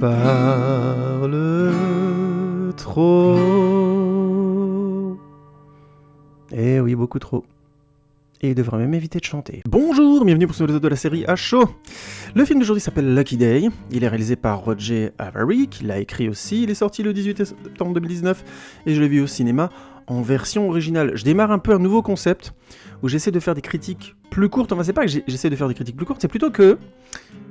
parle trop. Eh oui, beaucoup trop. Et il devrait même éviter de chanter. Bonjour, bienvenue pour ce épisode de la série à chaud. Le film d'aujourd'hui s'appelle Lucky Day. Il est réalisé par Roger Avary, qui l'a écrit aussi. Il est sorti le 18 septembre 2019 et je l'ai vu au cinéma en version originale. Je démarre un peu un nouveau concept où j'essaie de faire des critiques plus courtes. Enfin, c'est pas que j'essaie de faire des critiques plus courtes, c'est plutôt que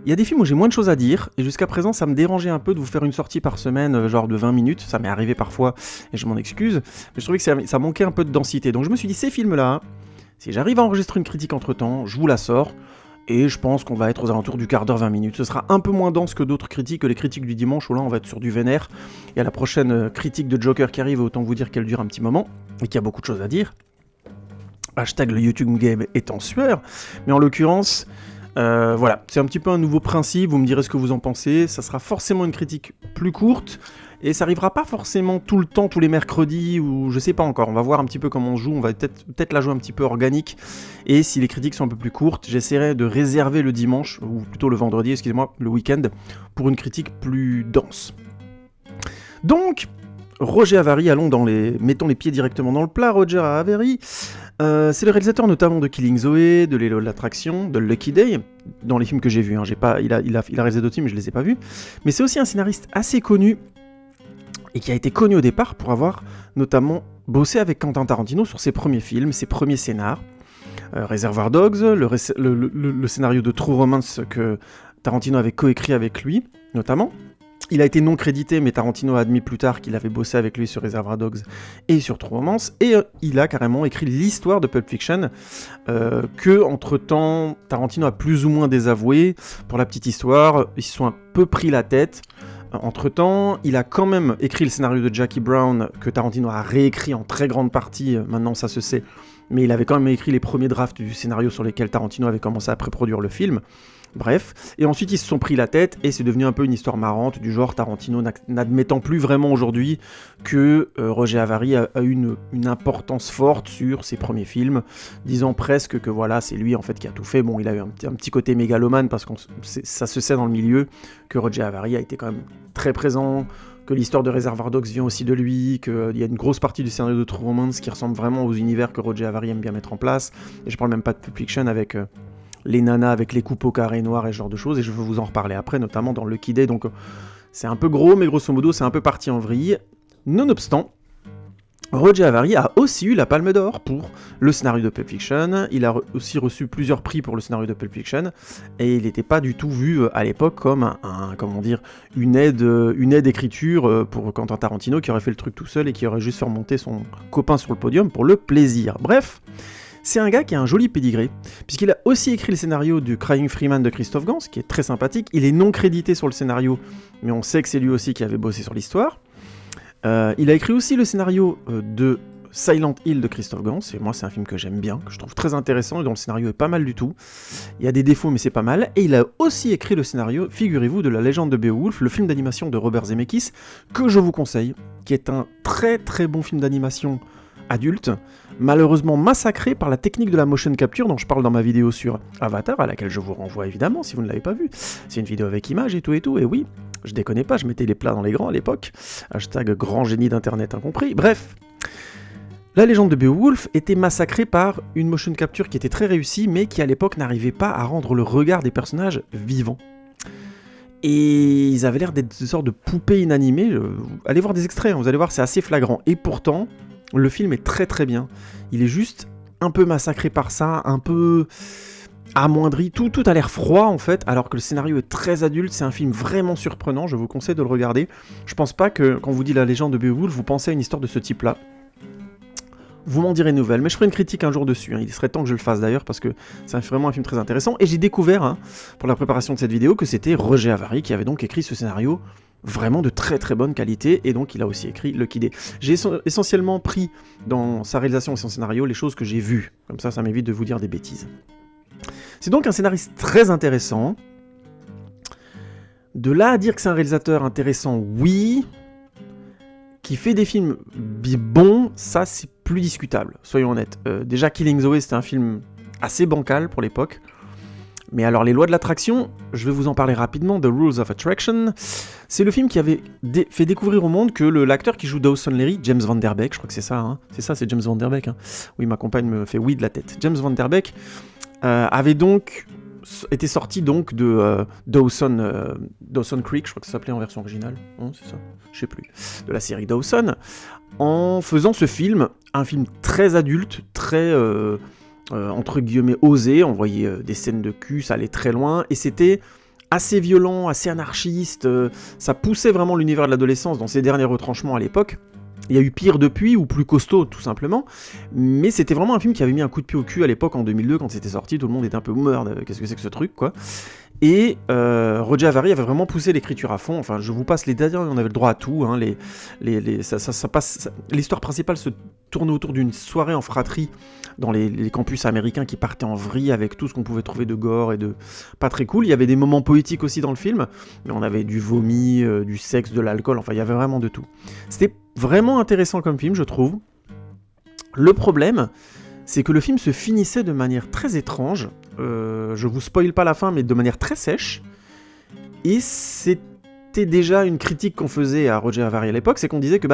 il y a des films où j'ai moins de choses à dire, et jusqu'à présent ça me dérangeait un peu de vous faire une sortie par semaine, genre de 20 minutes, ça m'est arrivé parfois, et je m'en excuse, mais je trouvais que ça manquait un peu de densité. Donc je me suis dit, ces films-là, si j'arrive à enregistrer une critique entre-temps, je vous la sors, et je pense qu'on va être aux alentours du quart d'heure, 20 minutes. Ce sera un peu moins dense que d'autres critiques, que les critiques du dimanche, où là on va être sur du vénère, et à la prochaine critique de Joker qui arrive, autant vous dire qu'elle dure un petit moment, et qu'il y a beaucoup de choses à dire. Hashtag le YouTube Game est en sueur, mais en l'occurrence... voilà, c'est un petit peu un nouveau principe, vous me direz ce que vous en pensez, ça sera forcément une critique plus courte, et ça arrivera pas forcément tout le temps, tous les mercredis, ou je sais pas encore, on va voir un petit peu comment on joue, on va peut-être la jouer un petit peu organique, et si les critiques sont un peu plus courtes, j'essaierai de réserver le dimanche, ou plutôt le vendredi, excusez-moi, le week-end, pour une critique plus dense. Donc, Roger Avary, mettons les pieds directement dans le plat. Roger Avary, c'est le réalisateur notamment de Killing Zoe, de L'élo de l'attraction, de Lucky Day, dans les films que j'ai vus. Il a réalisé d'autres films, mais je les ai pas vus. Mais c'est aussi un scénariste assez connu, et qui a été connu au départ pour avoir notamment bossé avec Quentin Tarantino sur ses premiers films, ses premiers scénars. Reservoir Dogs, le scénario de True Romance que Tarantino avait coécrit avec lui, notamment. Il a été non crédité, mais Tarantino a admis plus tard qu'il avait bossé avec lui sur Reservoir Dogs et sur True Romance, et il a carrément écrit l'histoire de Pulp Fiction, que, entre-temps, Tarantino a plus ou moins désavoué. Pour la petite histoire, ils se sont un peu pris la tête. Entre-temps, il a quand même écrit le scénario de Jackie Brown, que Tarantino a réécrit en très grande partie, maintenant ça se sait, mais il avait quand même écrit les premiers drafts du scénario sur lesquels Tarantino avait commencé à pré-produire le film. Bref, et ensuite ils se sont pris la tête et c'est devenu un peu une histoire marrante du genre Tarantino n'admettant plus vraiment aujourd'hui que Roger Avary a eu une importance forte sur ses premiers films, disant presque que voilà, c'est lui en fait qui a tout fait. Bon, il a eu un petit côté mégalomane parce que ça se sait dans le milieu que Roger Avary a été quand même très présent, que l'histoire de Reservoir Dogs vient aussi de lui, qu'il y a une grosse partie du scénario de True Romance qui ressemble vraiment aux univers que Roger Avary aime bien mettre en place, et je parle même pas de Pulp Fiction avec... les nanas avec les coupes au carré noir et ce genre de choses, et je vais vous en reparler après, notamment dans Lucky Day, donc c'est un peu gros, mais grosso modo, c'est un peu parti en vrille. Nonobstant, Roger Avary a aussi eu la Palme d'Or pour le scénario de Pulp Fiction, il a aussi reçu plusieurs prix pour le scénario de Pulp Fiction, et il n'était pas du tout vu à l'époque comme une aide d'écriture pour Quentin Tarantino qui aurait fait le truc tout seul et qui aurait juste fait remonter son copain sur le podium pour le plaisir. Bref, c'est un gars qui a un joli pédigré, puisqu'il a aussi écrit le scénario du Crying Freeman de Christophe Gans, qui est très sympathique. Il est non crédité sur le scénario, mais on sait que c'est lui aussi qui avait bossé sur l'histoire. Il a écrit aussi le scénario de Silent Hill de Christophe Gans, et moi c'est un film que j'aime bien, que je trouve très intéressant, et dont le scénario est pas mal du tout. Il y a des défauts, mais c'est pas mal. Et il a aussi écrit le scénario, figurez-vous, de La Légende de Beowulf, le film d'animation de Robert Zemeckis, que je vous conseille, qui est un très très bon film d'animation adulte, malheureusement massacré par la technique de la motion capture dont je parle dans ma vidéo sur Avatar, à laquelle je vous renvoie évidemment si vous ne l'avez pas vue. C'est une vidéo avec images et tout, et oui, je déconnais pas, je mettais les plats dans les grands à l'époque, hashtag grand génie d'internet incompris. Bref, La Légende de Beowulf était massacrée par une motion capture qui était très réussie, mais qui à l'époque n'arrivait pas à rendre le regard des personnages vivants. Et ils avaient l'air d'être une sorte de poupées inanimées. Allez voir des extraits, vous allez voir, c'est assez flagrant. Et pourtant, le film est très très bien. Il est juste un peu massacré par ça, un peu amoindri. Tout a l'air froid en fait, alors que le scénario est très adulte. C'est un film vraiment surprenant, je vous conseille de le regarder. Je pense pas que, quand on vous dit La Légende de Beowulf, vous pensez à une histoire de ce type-là. Vous m'en direz une nouvelle, mais je ferai une critique un jour dessus. Il serait temps que je le fasse d'ailleurs, parce que c'est vraiment un film très intéressant. Et j'ai découvert, pour la préparation de cette vidéo, que c'était Roger Avary qui avait donc écrit ce scénario vraiment de très très bonne qualité, et donc il a aussi écrit Lucky Day. J'ai essentiellement pris dans sa réalisation et son scénario les choses que j'ai vues, comme ça m'évite de vous dire des bêtises. C'est donc un scénariste très intéressant. De là à dire que c'est un réalisateur intéressant, oui, qui fait des films bons, ça c'est plus discutable, soyons honnêtes. Déjà Killing Zoe, c'était un film assez bancal pour l'époque, Mais alors, les lois de l'attraction, je vais vous en parler rapidement. The Rules of Attraction, c'est le film qui avait fait découvrir au monde que l'acteur qui joue Dawson Leary, James Van Der Beek, je crois que c'est ça, hein. C'est James Van Der Beek. Hein. Oui, ma compagne me fait oui de la tête. James Van Der Beek avait donc été sorti donc de Dawson Creek, je crois que ça s'appelait en version originale, hein, c'est ça, je sais plus, de la série Dawson, en faisant ce film, un film très adulte, très entre guillemets osé, on voyait des scènes de cul, ça allait très loin, et c'était assez violent, assez anarchiste, ça poussait vraiment l'univers de l'adolescence dans ses derniers retranchements à l'époque. Il y a eu pire depuis, ou plus costaud, tout simplement, mais c'était vraiment un film qui avait mis un coup de pied au cul à l'époque, en 2002, quand c'était sorti, tout le monde était un peu « merde, qu'est-ce que c'est que ce truc ?» quoi. Et Roger Avary avait vraiment poussé l'écriture à fond, enfin je vous passe les détails, on avait le droit à tout, hein, l'histoire principale se tournait autour d'une soirée en fratrie dans les campus américains qui partaient en vrille avec tout ce qu'on pouvait trouver de gore et de pas très cool. Il y avait des moments poétiques aussi dans le film, mais on avait du vomi, du sexe, de l'alcool, enfin il y avait vraiment de tout. C'était vraiment intéressant comme film, je trouve. Le problème, c'est que le film se finissait de manière très étrange, je vous spoil pas la fin, mais de manière très sèche, et c'était déjà une critique qu'on faisait à Roger Avary à l'époque, c'est qu'on disait que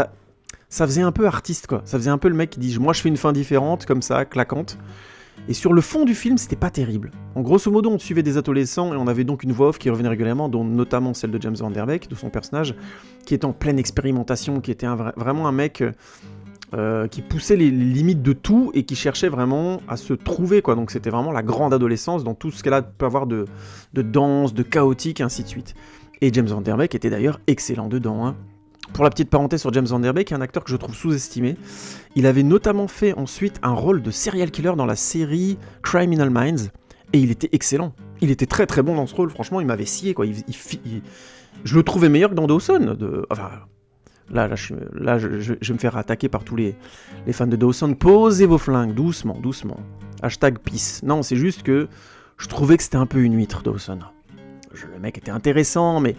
ça faisait un peu artiste, quoi. Ça faisait un peu le mec qui dit « moi je fais une fin différente, comme ça, claquante ». Et sur le fond du film, c'était pas terrible. En grosso modo, on suivait des adolescents et on avait donc une voix off qui revenait régulièrement, dont notamment celle de James Van Der Beek, de son personnage, qui était en pleine expérimentation, qui était vraiment un mec qui poussait les limites de tout et qui cherchait vraiment à se trouver, quoi. Donc c'était vraiment la grande adolescence dans tout ce qu'elle peut avoir de dense, de chaotique, et ainsi de suite. Et James Van Der Beek était d'ailleurs excellent dedans, hein. Pour la petite parenthèse sur James Van Der Beek, un acteur que je trouve sous-estimé. Il avait notamment fait ensuite un rôle de serial killer dans la série Criminal Minds, et il était excellent. Il était très très bon dans ce rôle, franchement, il m'avait scié, quoi. Je le trouvais meilleur que dans Dawson. Enfin, là, je vais me faire attaquer par tous les fans de Dawson. Posez vos flingues, doucement, doucement. #peace. Non, c'est juste que je trouvais que c'était un peu une huître, Dawson. Le mec était intéressant, mais...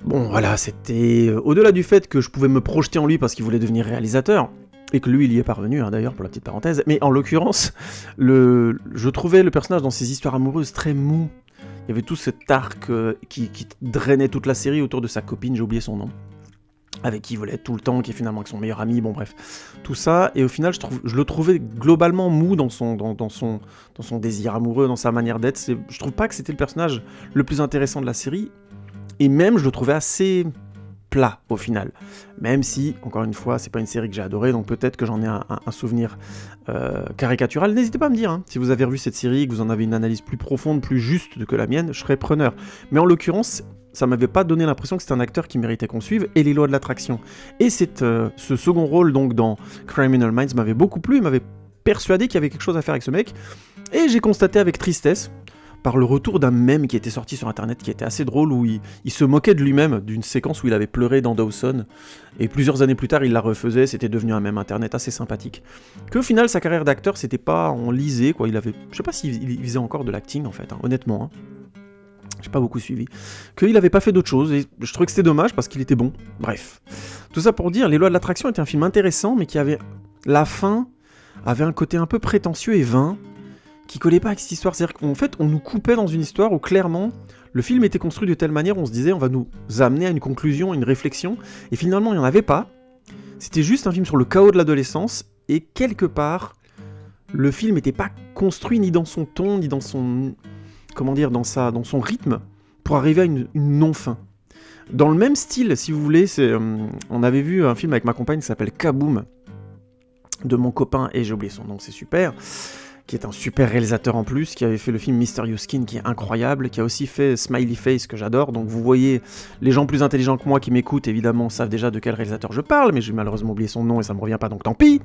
Bon, voilà, c'était... au-delà du fait que je pouvais me projeter en lui parce qu'il voulait devenir réalisateur, et que lui, il y est parvenu, hein, d'ailleurs, pour la petite parenthèse, mais en l'occurrence, je trouvais le personnage dans ses histoires amoureuses très mou. Il y avait tout cet arc qui drainait toute la série autour de sa copine, j'ai oublié son nom, avec qui il voulait être tout le temps, qui est finalement avec son meilleur ami, bon bref, tout ça, et au final, je le trouvais globalement mou dans son désir amoureux, dans sa manière d'être. Je trouve pas que c'était le personnage le plus intéressant de la série, et même, je le trouvais assez plat, au final. Même si, encore une fois, c'est pas une série que j'ai adorée, donc peut-être que j'en ai un souvenir caricatural. N'hésitez pas à me dire, hein, si vous avez revu cette série, que vous en avez une analyse plus profonde, plus juste que la mienne, je serais preneur. Mais en l'occurrence, ça m'avait pas donné l'impression que c'était un acteur qui méritait qu'on suive, et les lois de l'attraction. Et ce second rôle, donc, dans Criminal Minds, m'avait beaucoup plu, il m'avait persuadé qu'il y avait quelque chose à faire avec ce mec, et j'ai constaté avec tristesse, par le retour d'un mème qui était sorti sur internet, qui était assez drôle, où il se moquait de lui-même, d'une séquence où il avait pleuré dans Dawson, et plusieurs années plus tard il la refaisait, c'était devenu un mème internet assez sympathique. Qu'au final sa carrière d'acteur c'était pas enlisé, quoi, je sais pas s'il faisait encore de l'acting en fait, hein, honnêtement, hein. J'ai pas beaucoup suivi, qu'il avait pas fait d'autre chose, et je trouvais que c'était dommage parce qu'il était bon, bref. Tout ça pour dire, Les Lois de l'Attraction était un film intéressant, mais qui avait... La fin avait un côté un peu prétentieux et vain, qui collait pas avec cette histoire. C'est-à-dire qu'en fait, on nous coupait dans une histoire où clairement, le film était construit de telle manière, on se disait, on va nous amener à une conclusion, une réflexion, et finalement, il n'y en avait pas. C'était juste un film sur le chaos de l'adolescence, et quelque part, le film n'était pas construit ni dans son ton, ni dans son... Comment dire, dans son rythme, pour arriver à une non-fin. Dans le même style, si vous voulez, on avait vu un film avec ma compagne qui s'appelle Kaboom, de mon copain, et j'ai oublié son nom, c'est super, qui est un super réalisateur en plus, qui avait fait le film Mysterious Skin, qui est incroyable, qui a aussi fait Smiley Face, que j'adore. Donc vous voyez, les gens plus intelligents que moi qui m'écoutent, évidemment, savent déjà de quel réalisateur je parle, mais j'ai malheureusement oublié son nom et ça me revient pas, donc tant pis.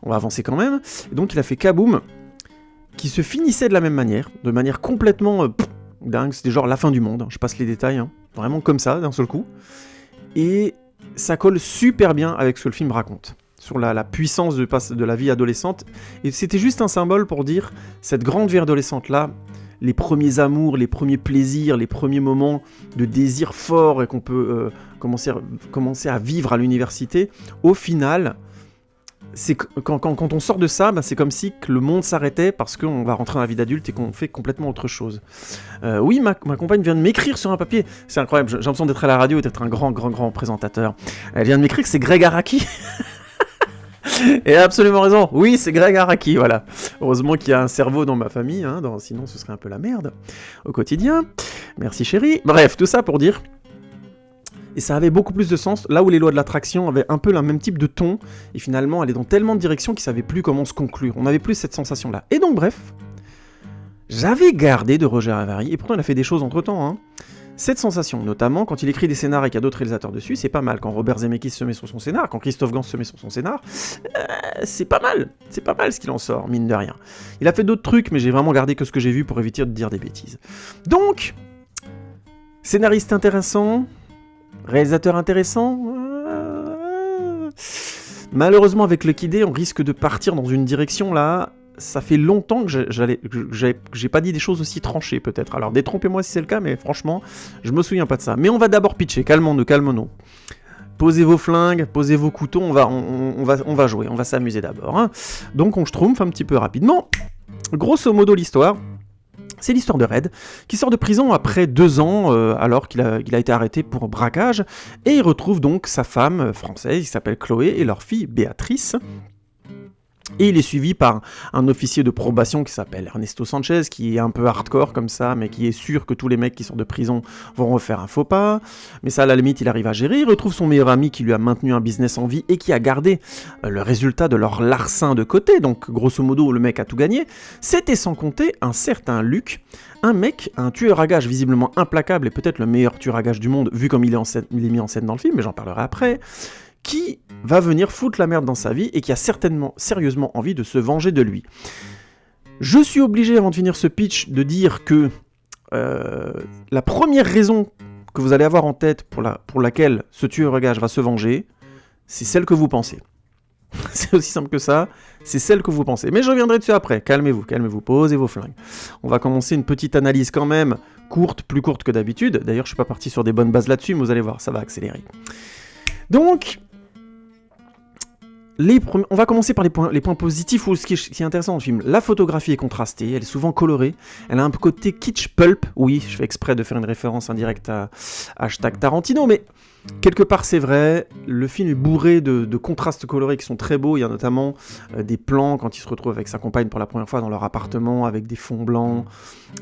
On va avancer quand même. Et donc il a fait Kaboom, qui se finissait de la même manière, de manière complètement dingue, c'était genre la fin du monde, je passe les détails, hein, vraiment comme ça, d'un seul coup. Et ça colle super bien avec ce que le film raconte, sur la puissance de la vie adolescente, et c'était juste un symbole pour dire, cette grande vie adolescente-là, les premiers amours, les premiers plaisirs, les premiers moments de désir fort et qu'on peut commencer à vivre à l'université, au final, quand on sort de ça, c'est comme si que le monde s'arrêtait parce qu'on va rentrer dans la vie d'adulte et qu'on fait complètement autre chose. Oui, ma compagne vient de m'écrire sur un papier. C'est incroyable, j'ai l'impression d'être à la radio et d'être un grand présentateur. Elle vient de m'écrire que c'est Greg Araki. Et a absolument raison. Oui, c'est Greg Araki, voilà. Heureusement qu'il y a un cerveau dans ma famille, hein, sinon ce serait un peu la merde au quotidien. Merci chérie. Bref, tout ça pour dire... Et ça avait beaucoup plus de sens, là où les lois de l'attraction avaient un peu le même type de ton, et finalement elle est dans tellement de directions qu'ils ne savaient plus comment se conclure. On n'avait plus cette sensation-là. Et donc bref, j'avais gardé de Roger Avary, et pourtant il a fait des choses entre-temps, hein. Cette sensation, notamment quand il écrit des scénars et qu'il y a d'autres réalisateurs dessus, c'est pas mal. Quand Robert Zemeckis se met sur son scénar, quand Christophe Gans se met sur son scénar, c'est pas mal ce qu'il en sort, mine de rien. Il a fait d'autres trucs, mais j'ai vraiment gardé que ce que j'ai vu pour éviter de dire des bêtises. Donc, scénariste intéressant... Réalisateur intéressant. Malheureusement, avec Lucky Day, on risque de partir dans une direction là. Ça fait longtemps que j'ai pas dit des choses aussi tranchées, peut-être. Alors, détrompez-moi si c'est le cas, mais franchement, je me souviens pas de ça. Mais on va d'abord pitcher. Calmons-nous. Posez vos flingues, posez vos couteaux. On va jouer. On va s'amuser d'abord. Hein. Donc, on schtroumpf un petit peu rapidement. Grosso modo, l'histoire. C'est l'histoire de Red, qui sort de prison après 2 ans, alors qu'il a été arrêté pour braquage, et il retrouve donc sa femme française, qui s'appelle Chloé, et leur fille Béatrice. Et il est suivi par un officier de probation qui s'appelle Ernesto Sanchez, qui est un peu hardcore comme ça, mais qui est sûr que tous les mecs qui sortent de prison vont refaire un faux pas. Mais ça, à la limite, il arrive à gérer. Il retrouve son meilleur ami qui lui a maintenu un business en vie et qui a gardé le résultat de leur larcin de côté. Donc, grosso modo, le mec a tout gagné. C'était sans compter un certain Luc, un tueur à gages visiblement implacable et peut-être le meilleur tueur à gages du monde, vu comme il est mis en scène dans le film, mais j'en parlerai après, qui va venir foutre la merde dans sa vie et qui a sérieusement envie de se venger de lui. Je suis obligé, avant de finir ce pitch, de dire que la première raison que vous allez avoir en tête pour laquelle ce tueur à gages va se venger, c'est celle que vous pensez. C'est aussi simple que ça, c'est celle que vous pensez. Mais je reviendrai dessus après, calmez-vous, posez vos flingues. On va commencer une petite analyse quand même, plus courte que d'habitude. D'ailleurs, je suis pas parti sur des bonnes bases là-dessus, mais vous allez voir, ça va accélérer. Donc... on va commencer par les points positifs ou ce qui est intéressant dans le film. La photographie est contrastée, elle est souvent colorée, elle a un côté kitsch pulp. Oui, je fais exprès de faire une référence indirecte à #Tarantino, mais quelque part c'est vrai, le film est bourré de contrastes colorés qui sont très beaux. Il y a notamment des plans quand il se retrouve avec sa compagne pour la première fois dans leur appartement, avec des fonds blancs,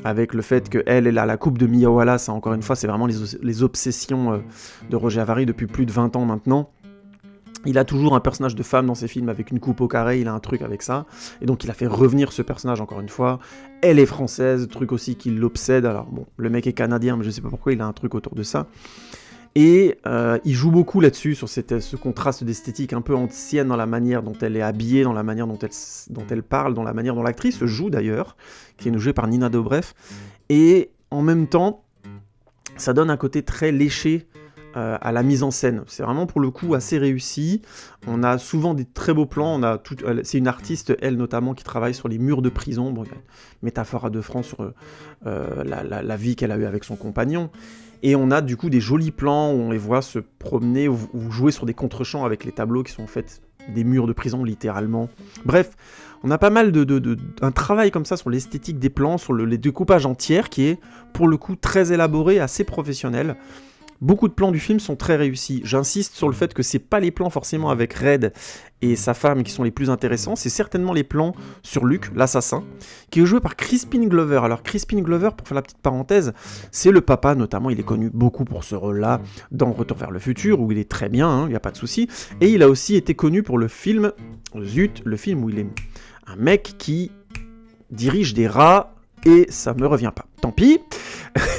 avec le fait qu'elle a la coupe de Mia Wallace, hein, encore une fois c'est vraiment les obsessions de Roger Avary depuis plus de 20 ans maintenant. Il a toujours un personnage de femme dans ses films avec une coupe au carré, il a un truc avec ça. Et donc il a fait revenir ce personnage encore une fois. Elle est française, truc aussi qui l'obsède. Alors bon, le mec est canadien, mais je sais pas pourquoi il a un truc autour de ça. Et il joue beaucoup là-dessus, sur ce contraste d'esthétique un peu ancienne dans la manière dont elle est habillée, dans la manière dont elle parle, dans la manière dont l'actrice joue d'ailleurs, qui est jouée par Nina Dobrev. Et en même temps, ça donne un côté très léché à la mise en scène. C'est vraiment pour le coup assez réussi. On a souvent des très beaux plans. C'est une artiste, elle notamment, qui travaille sur les murs de prison. Bon, il y a une métaphore à 2 francs sur la vie qu'elle a eue avec son compagnon. Et on a du coup des jolis plans où on les voit se promener ou jouer sur des contre-champs avec les tableaux qui sont en fait des murs de prison littéralement. Bref, on a pas mal un travail comme ça sur l'esthétique des plans, sur les découpages en tiers qui est pour le coup très élaboré, assez professionnel. Beaucoup de plans du film sont très réussis. J'insiste sur le fait que c'est pas les plans forcément avec Red et sa femme qui sont les plus intéressants, c'est certainement les plans sur Luke, l'assassin, qui est joué par Crispin Glover. Alors Crispin Glover, pour faire la petite parenthèse, c'est le papa, notamment, il est connu beaucoup pour ce rôle-là dans Retour vers le futur, où il est très bien, il n'y a pas de souci. Et il a aussi été connu pour le film, le film où il est un mec qui dirige des rats, et ça me revient pas. Tant pis.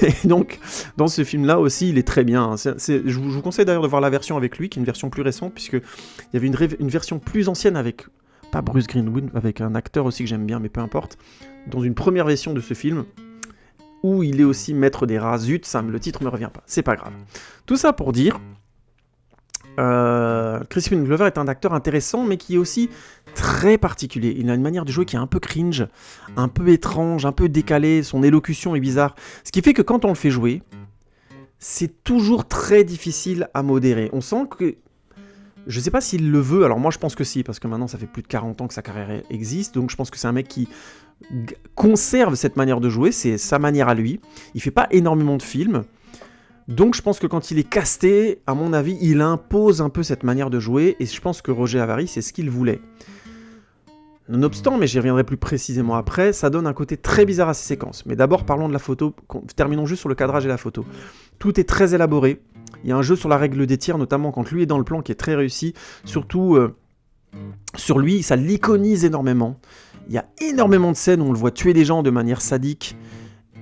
Et donc, dans ce film-là aussi, il est très bien. Je vous conseille d'ailleurs de voir la version avec lui, qui est une version plus récente, puisqu'il y avait une version plus ancienne avec, pas Bruce Greenwood, avec un acteur aussi que j'aime bien, mais peu importe, dans une première version de ce film, où il est aussi maître des rats. Zut, le titre me revient pas. C'est pas grave. Tout ça pour dire... Crispin Glover est un acteur intéressant, mais qui est aussi très particulier. Il a une manière de jouer qui est un peu cringe, un peu étrange, un peu décalée, son élocution est bizarre. Ce qui fait que quand on le fait jouer, c'est toujours très difficile à modérer. On sent que Je sais pas s'il le veut, alors moi je pense que si, parce que maintenant ça fait plus de 40 ans que sa carrière existe, donc je pense que c'est un mec qui conserve cette manière de jouer, c'est sa manière à lui. Il fait pas énormément de films, donc je pense que quand il est casté, à mon avis, il impose un peu cette manière de jouer, et je pense que Roger Avary, c'est ce qu'il voulait. Nonobstant, mais j'y reviendrai plus précisément après, ça donne un côté très bizarre à ces séquences. Mais d'abord, parlons de la photo, terminons juste sur le cadrage et la photo. Tout est très élaboré, il y a un jeu sur la règle des tirs, notamment quand lui est dans le plan, qui est très réussi, surtout sur lui, ça l'iconise énormément. Il y a énormément de scènes où on le voit tuer des gens de manière sadique,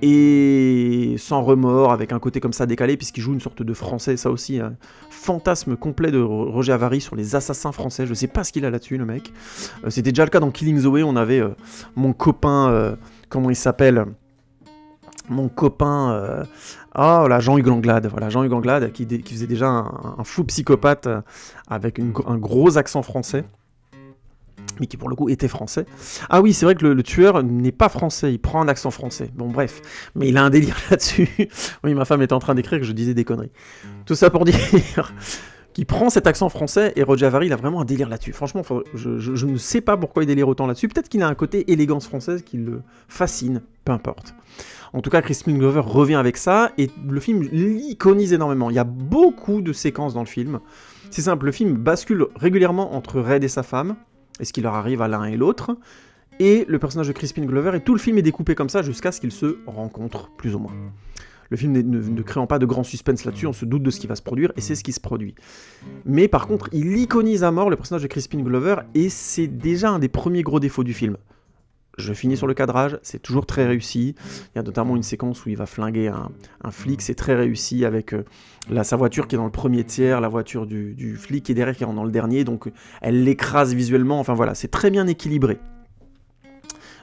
et sans remords, avec un côté comme ça décalé, puisqu'il joue une sorte de français, ça aussi, un fantasme complet de Roger Avary sur les assassins français, je sais pas ce qu'il a là-dessus, le mec. C'était déjà le cas dans Killing Zoe, on avait mon copain, comment il s'appelle ? Mon copain, Jean-Hugues Langlade, voilà, Jean-Hugues Langlade, qui faisait déjà un fou psychopathe avec un gros accent français. Mais qui pour le coup était français. Ah oui, c'est vrai que le tueur n'est pas français, il prend un accent français. Bon bref, mais il a un délire là-dessus. Oui, ma femme est en train d'écrire que je disais des conneries. Tout ça pour dire qu'il prend cet accent français, et Roger Avary, il a vraiment un délire là-dessus. Franchement, je ne sais pas pourquoi il délire autant là-dessus. Peut-être qu'il a un côté élégance française qui le fascine, peu importe. En tout cas, Crispin Glover revient avec ça, et le film l'iconise énormément. Il y a beaucoup de séquences dans le film. C'est simple, le film bascule régulièrement entre Red et sa femme, et ce qui leur arrive à l'un et l'autre, et le personnage de Crispin Glover, et tout le film est découpé comme ça jusqu'à ce qu'ils se rencontrent, plus ou moins. Le film ne créant pas de grand suspense là-dessus, on se doute de ce qui va se produire, et c'est ce qui se produit. Mais par contre, il iconise à mort le personnage de Crispin Glover, et c'est déjà un des premiers gros défauts du film. Je finis sur le cadrage, c'est toujours très réussi. Il y a notamment une séquence où il va flinguer un flic, c'est très réussi avec sa voiture qui est dans le premier tiers, la voiture du flic qui est derrière qui est dans le dernier, donc elle l'écrase visuellement, enfin voilà, c'est très bien équilibré.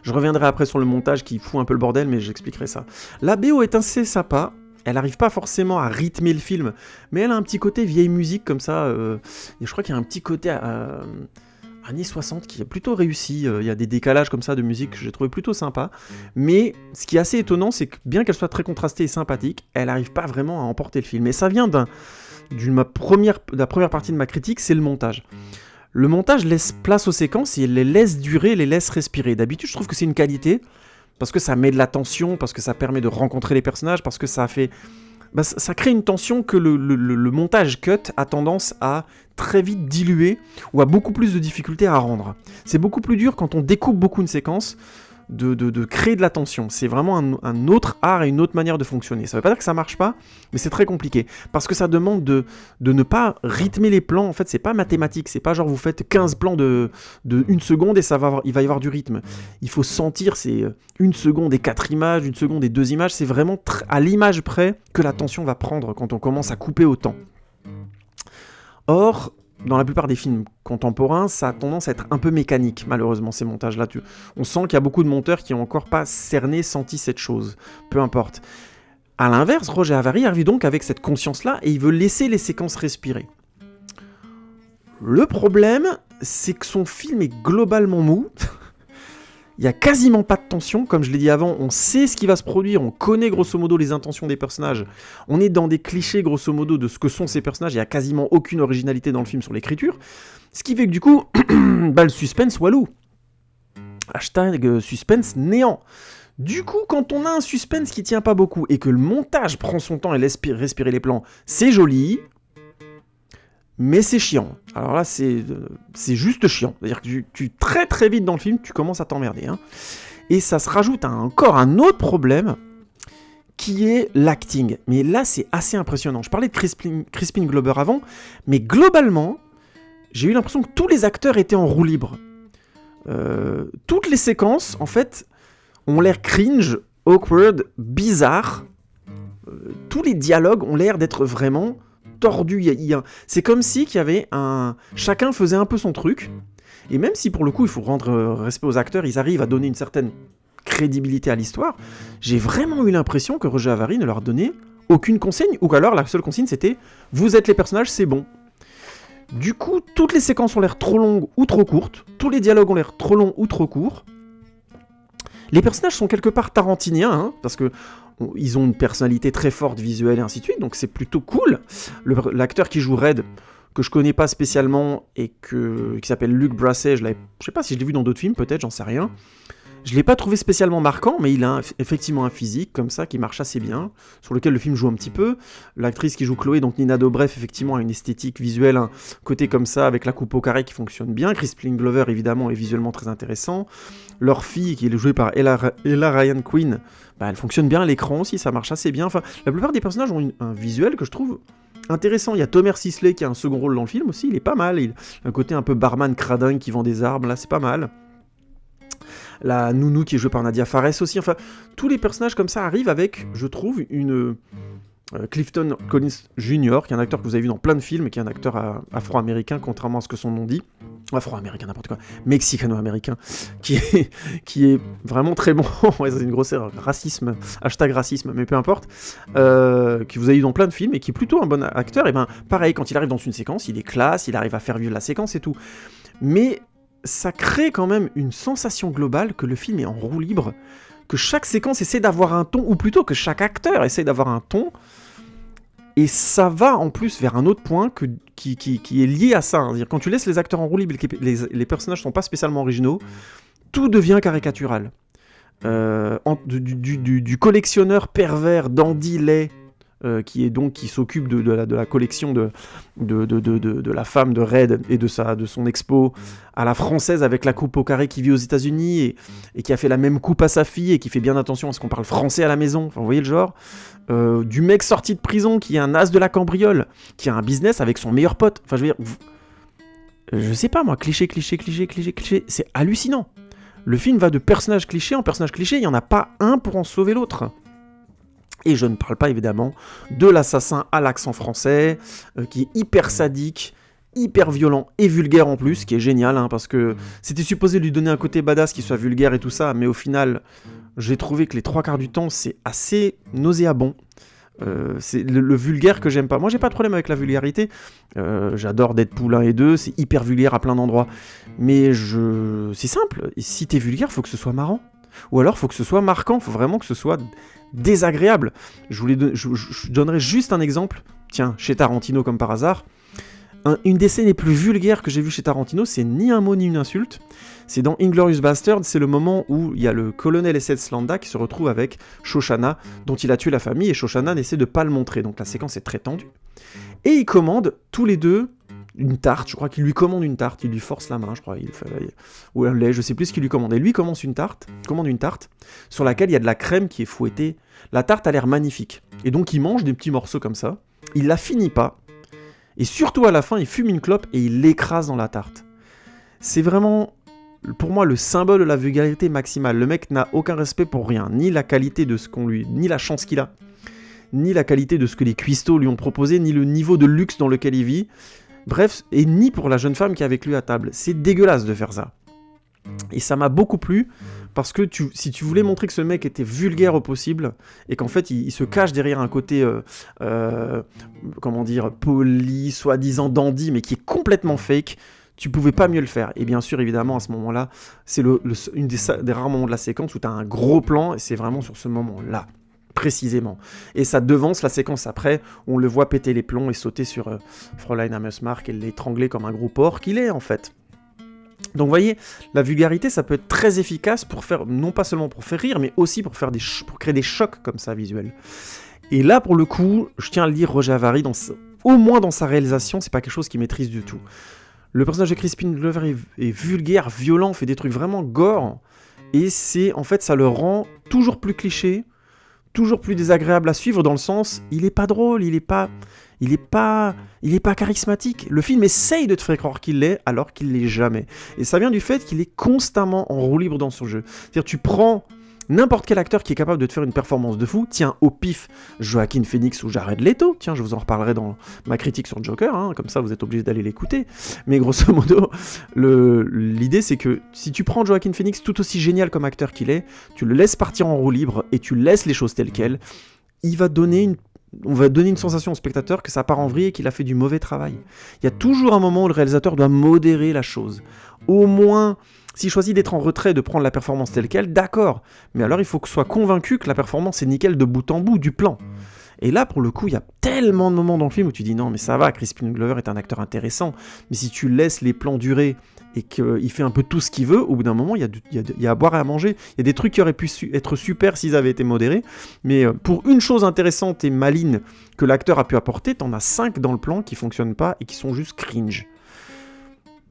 Je reviendrai après sur le montage qui fout un peu le bordel, mais j'expliquerai ça. La BO est assez sympa, elle n'arrive pas forcément à rythmer le film, mais elle a un petit côté vieille musique comme ça, et je crois qu'il y a un petit côté années 60 qui est plutôt réussi, il y a des décalages comme ça de musique que j'ai trouvé plutôt sympa, mais ce qui est assez étonnant, c'est que bien qu'elle soit très contrastée et sympathique, elle n'arrive pas vraiment à emporter le film, et ça vient de la première partie de ma critique, c'est le montage. Le montage laisse place aux séquences et les laisse durer, les laisse respirer. D'habitude, je trouve que c'est une qualité, parce que ça met de la tension, parce que ça permet de rencontrer les personnages, parce que ça fait... ça crée une tension que le montage cut a tendance à très vite diluer ou a beaucoup plus de difficultés à rendre. C'est beaucoup plus dur quand on découpe beaucoup une séquence de créer de la tension. C'est vraiment un autre art et une autre manière de fonctionner. Ça veut pas dire que ça marche pas, mais c'est très compliqué. Parce que ça demande de ne pas rythmer les plans. En fait, c'est pas mathématique. C'est pas genre vous faites 15 plans de 1 seconde et il va y avoir du rythme. Il faut sentir, c'est 1 seconde et 4 images, 1 seconde et 2 images. C'est vraiment à l'image près que la tension va prendre quand on commence à couper autant. Or, dans la plupart des films contemporains, ça a tendance à être un peu mécanique, malheureusement, ces montages-là. On sent qu'il y a beaucoup de monteurs qui n'ont encore pas cerné, senti cette chose. Peu importe. A l'inverse, Roger Avary arrive donc avec cette conscience-là et il veut laisser les séquences respirer. Le problème, c'est que son film est globalement mou. Il n'y a quasiment pas de tension, comme je l'ai dit avant, on sait ce qui va se produire, on connaît grosso modo les intentions des personnages, on est dans des clichés grosso modo de ce que sont ces personnages, il n'y a quasiment aucune originalité dans le film sur l'écriture, ce qui fait que du coup, le suspense walou. Suspense néant. Du coup, quand on a un suspense qui tient pas beaucoup et que le montage prend son temps et laisse respirer les plans, c'est joli, mais c'est chiant. Alors là, c'est juste chiant. C'est-à-dire que très très vite dans le film, tu commences à t'emmerder. Hein. Et ça se rajoute à encore un autre problème, qui est l'acting. Mais là, c'est assez impressionnant. Je parlais de Crispin Glover avant, mais globalement, j'ai eu l'impression que tous les acteurs étaient en roue libre. Toutes les séquences, en fait, ont l'air cringe, awkward, bizarre. Tous les dialogues ont l'air d'être vraiment... tordu, c'est comme si qu'il y avait chacun faisait un peu son truc, et même si pour le coup il faut rendre respect aux acteurs, ils arrivent à donner une certaine crédibilité à l'histoire, j'ai vraiment eu l'impression que Roger Avary ne leur donnait aucune consigne, ou alors la seule consigne c'était « vous êtes les personnages, c'est bon ». Du coup, toutes les séquences ont l'air trop longues ou trop courtes, tous les dialogues ont l'air trop longs ou trop courts, les personnages sont quelque part tarantiniens, hein, parce que ils ont une personnalité très forte, visuelle et ainsi de suite, donc c'est plutôt cool. L'acteur qui joue Red, que je connais pas spécialement et qui s'appelle Luc Brasset. Je sais pas si je l'ai vu dans d'autres films, peut-être, j'en sais rien. Je l'ai pas trouvé spécialement marquant, mais il a effectivement un physique comme ça qui marche assez bien, sur lequel le film joue un petit peu. L'actrice qui joue Chloé, donc Nina Dobrev, effectivement a une esthétique visuelle, un côté comme ça, avec la coupe au carré qui fonctionne bien. Crispin Glover, évidemment, est visuellement très intéressant. Leur fille, qui est jouée par Ella Ryan Quinn, elle fonctionne bien à l'écran aussi, ça marche assez bien. Enfin, la plupart des personnages ont un visuel que je trouve intéressant. Il y a Tomer Sisley qui a un second rôle dans le film aussi, il est pas mal. Il a un côté un peu barman cradingue qui vend des armes, là c'est pas mal. La nounou qui est jouée par Nadia Fares aussi. Enfin, tous les personnages comme ça arrivent avec, je trouve, une Clifton Collins Jr., qui est un acteur que vous avez vu dans plein de films, qui est un acteur afro-américain, contrairement à ce que son nom dit. Afro-américain, n'importe quoi. Mexicano-américain, qui est vraiment très bon. Ouais, c'est une grosse erreur. Racisme, hashtag racisme, mais peu importe. Que vous avez vu dans plein de films, et qui est plutôt un bon acteur. Et pareil, quand il arrive dans une séquence, il est classe, il arrive à faire vivre la séquence et tout. Mais ça crée quand même une sensation globale que le film est en roue libre, que chaque séquence essaie d'avoir un ton, ou plutôt que chaque acteur essaie d'avoir un ton, et ça va en plus vers un autre point qui est lié à ça. C'est-à-dire, quand tu laisses les acteurs en roue libre et que les personnages sont pas spécialement originaux, tout devient caricatural. Du collectionneur pervers dandy laid, qui s'occupe de la collection de la femme de Red et de son expo, à la française avec la coupe au carré qui vit aux États-Unis et qui a fait la même coupe à sa fille et qui fait bien attention à ce qu'on parle français à la maison. Enfin, vous voyez le genre. Du mec sorti de prison qui est un as de la cambriole, qui a un business avec son meilleur pote. Enfin, je veux dire, je sais pas moi, cliché, c'est hallucinant. Le film va de personnage cliché en personnage cliché, il n'y en a pas un pour en sauver l'autre. Et je ne parle pas évidemment de l'assassin à l'accent français, qui est hyper sadique, hyper violent et vulgaire en plus, qui est génial, parce que c'était supposé lui donner un côté badass qui soit vulgaire et tout ça, mais au final, j'ai trouvé que les 3/4 du temps, c'est assez nauséabond. C'est le vulgaire que j'aime pas. Moi, j'ai pas de problème avec la vulgarité. J'adore Deadpool 1 et 2, c'est hyper vulgaire à plein d'endroits. Mais c'est simple, si t'es vulgaire, faut que ce soit marrant. Ou alors, faut que ce soit marquant, faut vraiment que ce soit désagréable. Je donnerai juste un exemple, tiens, chez Tarantino comme par hasard. Une des scènes les plus vulgaires que j'ai vues chez Tarantino, c'est ni un mot ni une insulte. C'est dans Inglourious Basterds, c'est le moment où il y a le colonel S.S. Landa qui se retrouve avec Shoshana, dont il a tué la famille, et Shoshana n'essaie de pas le montrer, donc la séquence est très tendue. Et ils commandent tous les deux une tarte, je crois qu'il lui commande une tarte, il lui force la main, je crois, ou un lait, je sais plus ce qu'il lui commande. Et lui commande une tarte sur laquelle il y a de la crème qui est fouettée. La tarte a l'air magnifique. Et donc il mange des petits morceaux comme ça, il la finit pas, et surtout à la fin, il fume une clope et il l'écrase dans la tarte. C'est vraiment, pour moi, le symbole de la vulgarité maximale. Le mec n'a aucun respect pour rien, ni la qualité de ce ni la chance qu'il a, ni la qualité de ce que les cuistots lui ont proposé, ni le niveau de luxe dans lequel il vit. Bref, et ni pour la jeune femme qui est avec lui à table. C'est dégueulasse de faire ça. Et ça m'a beaucoup plu, parce que si tu voulais montrer que ce mec était vulgaire au possible, et qu'en fait il se cache derrière un côté, poli, soi-disant dandy, mais qui est complètement fake, tu pouvais pas mieux le faire. Et bien sûr, évidemment, à ce moment-là, c'est une des rares moments de la séquence où tu as un gros plan, et c'est vraiment sur ce moment-là. Précisément. Et ça devance la séquence après, où on le voit péter les plombs et sauter sur Fräulein Hammersmark et l'étrangler comme un gros porc qu'il est, en fait. Donc vous voyez, la vulgarité, ça peut être très efficace pour faire, non pas seulement pour faire rire, mais aussi pour créer des chocs comme ça, visuels. Et là, pour le coup, je tiens à le dire, Roger Avary, au moins dans sa réalisation, c'est pas quelque chose qu'il maîtrise du tout. Le personnage de Crispin Glover est vulgaire, violent, fait des trucs vraiment gore, et en fait, ça le rend toujours plus cliché, toujours plus désagréable à suivre, dans le sens, il est pas drôle, il est pas charismatique. Le film essaye de te faire croire qu'il l'est, alors qu'il l'est jamais. Et ça vient du fait qu'il est constamment en roue libre dans son jeu. C'est-à-dire, tu prends n'importe quel acteur qui est capable de te faire une performance de fou, tiens, au pif, Joaquin Phoenix ou Jared Leto, tiens, je vous en reparlerai dans ma critique sur Joker, comme ça vous êtes obligés d'aller l'écouter, mais grosso modo, l'idée c'est que si tu prends Joaquin Phoenix, tout aussi génial comme acteur qu'il est, tu le laisses partir en roue libre et tu laisses les choses telles quelles, on va donner une sensation au spectateur que ça part en vrille et qu'il a fait du mauvais travail. Il y a toujours un moment où le réalisateur doit modérer la chose. Au moins, s'il choisit d'être en retrait, de prendre la performance telle quelle, d'accord. Mais alors il faut que soit convaincu que la performance est nickel de bout en bout du plan. Et là, pour le coup, il y a tellement de moments dans le film où tu dis non, mais ça va, Crispin Glover est un acteur intéressant, mais si tu laisses les plans durer et qu'il fait un peu tout ce qu'il veut, au bout d'un moment, il y a à boire et à manger. Il y a des trucs qui auraient pu être super s'ils avaient été modérés, mais pour une chose intéressante et maligne que l'acteur a pu apporter, t'en as 5 dans le plan qui fonctionnent pas et qui sont juste cringe.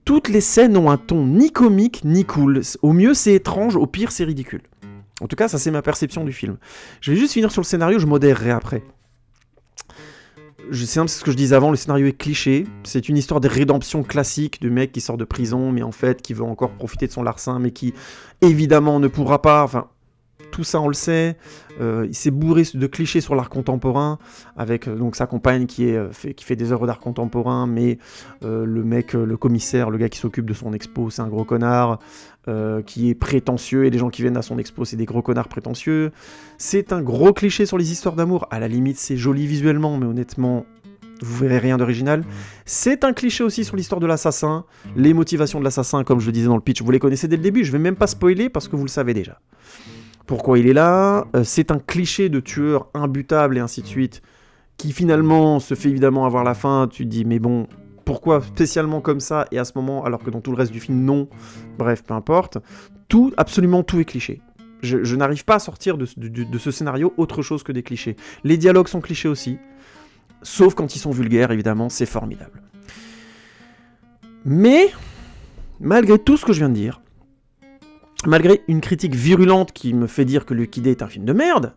Toutes les scènes ont un ton ni comique ni cool. Au mieux, c'est étrange, au pire, c'est ridicule. En tout cas, ça, c'est ma perception du film. Je vais juste finir sur le scénario, je modérerai après. C'est ce que je disais avant, le scénario est cliché. C'est une histoire de rédemption classique du mec qui sort de prison, mais en fait, qui veut encore profiter de son larcin, mais qui, évidemment, ne pourra pas... Enfin, tout ça, on le sait. Il s'est bourré de clichés sur l'art contemporain, avec donc sa compagne qui fait des œuvres d'art contemporain, mais le mec, le commissaire, le gars qui s'occupe de son expo, c'est un gros connard, qui est prétentieux, et les gens qui viennent à son expo, c'est des gros connards prétentieux. C'est un gros cliché sur les histoires d'amour. À la limite, c'est joli visuellement, mais honnêtement, vous verrez rien d'original. C'est un cliché aussi sur l'histoire de l'assassin. Les motivations de l'assassin, comme je le disais dans le pitch, vous les connaissez dès le début, je vais même pas spoiler parce que vous le savez déjà. Pourquoi il est là, c'est un cliché de tueur imbutable et ainsi de suite, qui finalement se fait évidemment avoir la fin, tu te dis mais bon, pourquoi spécialement comme ça, et à ce moment, alors que dans tout le reste du film, non, bref, peu importe, absolument tout est cliché. Je n'arrive pas à sortir de ce scénario autre chose que des clichés. Les dialogues sont clichés aussi, sauf quand ils sont vulgaires, évidemment, c'est formidable. Mais, malgré tout ce que je viens de dire, malgré une critique virulente qui me fait dire que Lucky Day est un film de merde,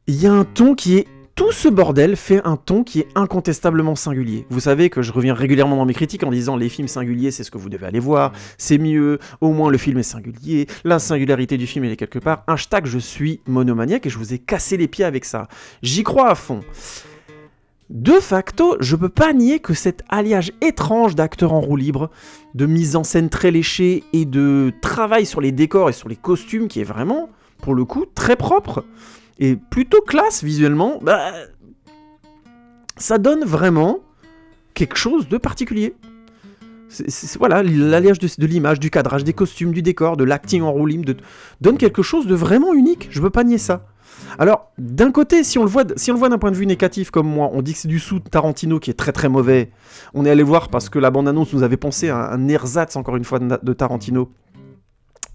il y a un ton qui est... Tout ce bordel fait un ton qui est incontestablement singulier. Vous savez que je reviens régulièrement dans mes critiques en disant les films singuliers, c'est ce que vous devez aller voir, c'est mieux, au moins le film est singulier, la singularité du film elle est quelque part. Hashtag je suis monomaniaque et je vous ai cassé les pieds avec ça. J'y crois à fond. De facto, je peux pas nier que cet alliage étrange d'acteurs en roue libre, de mise en scène très léchée et de travail sur les décors et sur les costumes qui est vraiment, pour le coup, très propre et plutôt classe visuellement, ça donne vraiment quelque chose de particulier. Voilà, l'alliage de l'image, du cadrage, des costumes, du décor, de l'acting en roue libre, donne quelque chose de vraiment unique, je peux pas nier ça. Alors, d'un côté, si on le voit d'un point de vue négatif comme moi, on dit que c'est du sous Tarantino qui est très très mauvais. On est allé voir parce que la bande-annonce nous avait pensé à un ersatz, encore une fois, de Tarantino,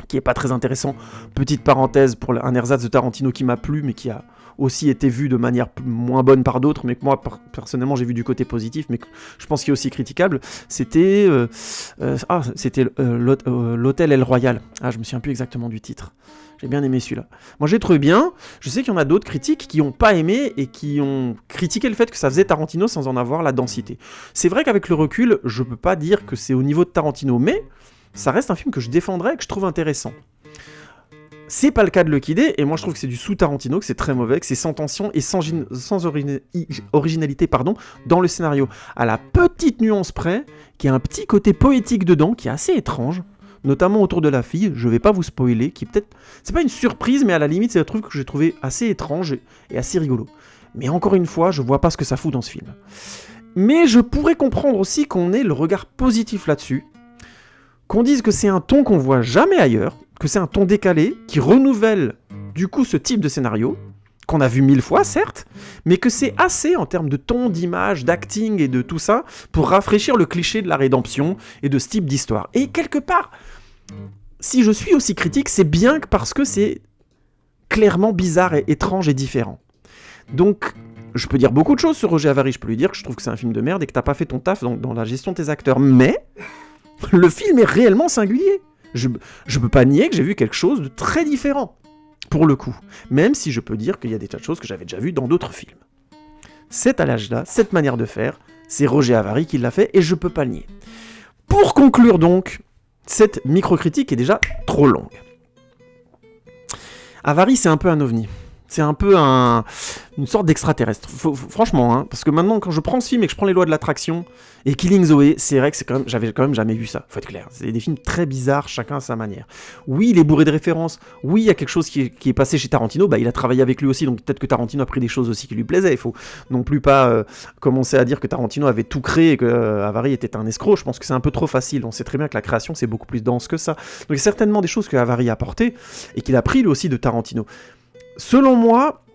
qui est pas très intéressant. Petite parenthèse pour un ersatz de Tarantino qui m'a plu, mais qui a aussi été vu de manière moins bonne par d'autres, mais que moi, personnellement, j'ai vu du côté positif, mais que je pense qu'il est aussi critiquable. C'était l'Hôtel El Royal. Ah, je me souviens plus exactement du titre. J'ai bien aimé celui-là. Moi, j'ai trouvé bien. Je sais qu'il y en a d'autres critiques qui n'ont pas aimé et qui ont critiqué le fait que ça faisait Tarantino sans en avoir la densité. C'est vrai qu'avec le recul, je peux pas dire que c'est au niveau de Tarantino, mais ça reste un film que je défendrais et que je trouve intéressant. C'est pas le cas de Lucky Day, et moi je trouve que c'est du sous-Tarantino, que c'est très mauvais, que c'est sans tension et sans originalité dans le scénario. À la petite nuance près, qu'il y a un petit côté poétique dedans, qui est assez étrange, notamment autour de la fille, je vais pas vous spoiler, qui peut-être... C'est pas une surprise, mais à la limite c'est un truc que j'ai trouvé assez étrange et assez rigolo. Mais encore une fois, je vois pas ce que ça fout dans ce film. Mais je pourrais comprendre aussi qu'on ait le regard positif là-dessus, qu'on dise que c'est un ton qu'on voit jamais ailleurs, que c'est un ton décalé, qui renouvelle du coup ce type de scénario, qu'on a vu 1000 fois certes, mais que c'est assez en termes de ton, d'image, d'acting et de tout ça, pour rafraîchir le cliché de la rédemption et de ce type d'histoire. Et quelque part, si je suis aussi critique, c'est bien parce que c'est clairement bizarre et étrange et différent. Donc, je peux dire beaucoup de choses sur Roger Avary, je peux lui dire que je trouve que c'est un film de merde et que t'as pas fait ton taf dans la gestion de tes acteurs, mais le film est réellement singulier. Je peux pas nier que j'ai vu quelque chose de très différent, pour le coup, même si je peux dire qu'il y a des tas de choses que j'avais déjà vues dans d'autres films. Cet alliage-là, cette manière de faire, c'est Roger Avary qui l'a fait, et je peux pas le nier. Pour conclure donc, cette micro-critique est déjà trop longue. Avary, c'est un peu un ovni. C'est un peu une sorte d'extraterrestre. Franchement, hein, parce que maintenant, quand je prends ce film et que je prends les lois de l'attraction, et Killing Zoe, c'est vrai que j'avais quand même jamais vu ça, faut être clair. C'est des films très bizarres, chacun à sa manière. Oui, il est bourré de références, oui, il y a quelque chose qui est passé chez Tarantino, il a travaillé avec lui aussi, donc peut-être que Tarantino a pris des choses aussi qui lui plaisaient. Il faut non plus pas commencer à dire que Tarantino avait tout créé et que Avary était un escroc. Je pense que c'est un peu trop facile. On sait très bien que la création, c'est beaucoup plus dense que ça. Donc il y a certainement des choses que Avary a apportées, et qu'il a pris lui aussi de Tarantino. Selon moi,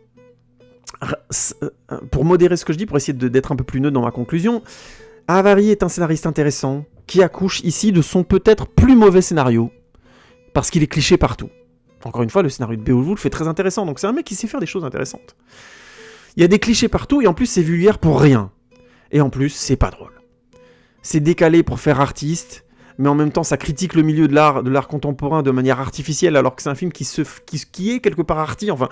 pour modérer ce que je dis, pour essayer d'être un peu plus neutre dans ma conclusion, Avary est un scénariste intéressant qui accouche ici de son peut-être plus mauvais scénario, parce qu'il est cliché partout. Encore une fois, le scénario de Beowulf est très intéressant, donc c'est un mec qui sait faire des choses intéressantes. Il y a des clichés partout, et en plus c'est vulgaire pour rien. Et en plus, c'est pas drôle. C'est décalé pour faire artiste, mais en même temps ça critique le milieu de l'art contemporain de manière artificielle, alors que c'est un film qui est quelque part arty, enfin...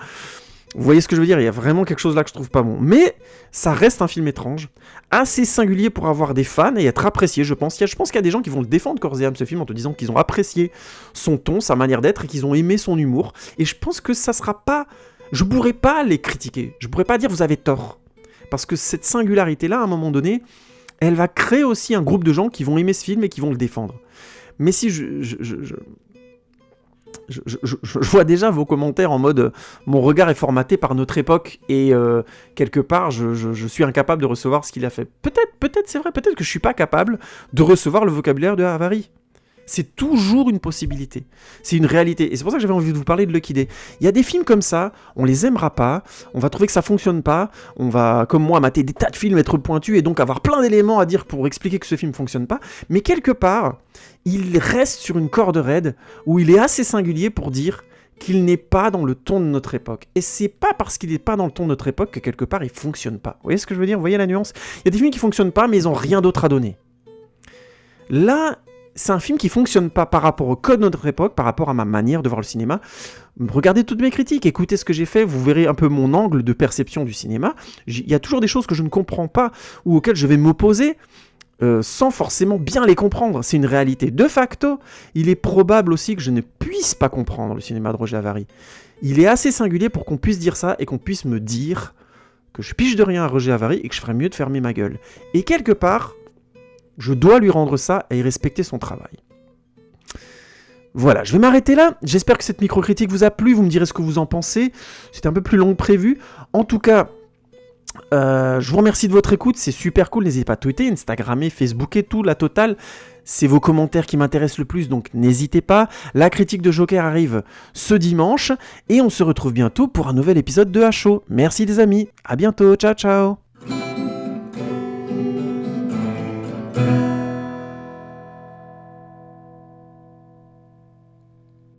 Vous voyez ce que je veux dire? Il y a vraiment quelque chose là que je trouve pas bon. Mais ça reste un film étrange, assez singulier pour avoir des fans et être apprécié, je pense. Je pense qu'il y a des gens qui vont le défendre corps et âme, ce film, en te disant qu'ils ont apprécié son ton, sa manière d'être, et qu'ils ont aimé son humour. Et je pense que ça sera pas... Je pourrais pas les critiquer. Je pourrais pas dire vous avez tort. Parce que cette singularité-là, à un moment donné, elle va créer aussi un groupe de gens qui vont aimer ce film et qui vont le défendre. Mais si je vois déjà vos commentaires en mode mon regard est formaté par notre époque et quelque part je suis incapable de recevoir ce qu'il a fait. Peut-être c'est vrai, peut-être que je suis pas capable de recevoir le vocabulaire de Avary. C'est toujours une possibilité, c'est une réalité, et c'est pour ça que j'avais envie de vous parler de Lucky Day. Il y a des films comme ça, on les aimera pas, on va trouver que ça fonctionne pas, on va, comme moi, mater des tas de films, être pointu, et donc avoir plein d'éléments à dire pour expliquer que ce film fonctionne pas, mais quelque part, il reste sur une corde raide, où il est assez singulier pour dire qu'il n'est pas dans le ton de notre époque. Et c'est pas parce qu'il n'est pas dans le ton de notre époque que quelque part il fonctionne pas. Vous voyez ce que je veux dire? Vous voyez la nuance? Il y a des films qui fonctionnent pas, mais ils ont rien d'autre à donner. Là, c'est un film qui fonctionne pas par rapport au code de notre époque, par rapport à ma manière de voir le cinéma. Regardez toutes mes critiques, écoutez ce que j'ai fait, vous verrez un peu mon angle de perception du cinéma. Il y a toujours des choses que je ne comprends pas ou auxquelles je vais m'opposer sans forcément bien les comprendre. C'est une réalité. De facto, il est probable aussi que je ne puisse pas comprendre le cinéma de Roger Avary. Il est assez singulier pour qu'on puisse dire ça et qu'on puisse me dire que je pige de rien à Roger Avary et que je ferais mieux de fermer ma gueule. Et quelque part... je dois lui rendre ça et respecter son travail. Voilà, je vais m'arrêter là. J'espère que cette micro-critique vous a plu. Vous me direz ce que vous en pensez. C'était un peu plus long que prévu. En tout cas, je vous remercie de votre écoute. C'est super cool. N'hésitez pas à tweeter, Instagrammer, Facebooker, tout, la totale. C'est vos commentaires qui m'intéressent le plus, donc n'hésitez pas. La critique de Joker arrive ce dimanche. Et on se retrouve bientôt pour un nouvel épisode de HO. Merci les amis. À bientôt. Ciao, ciao.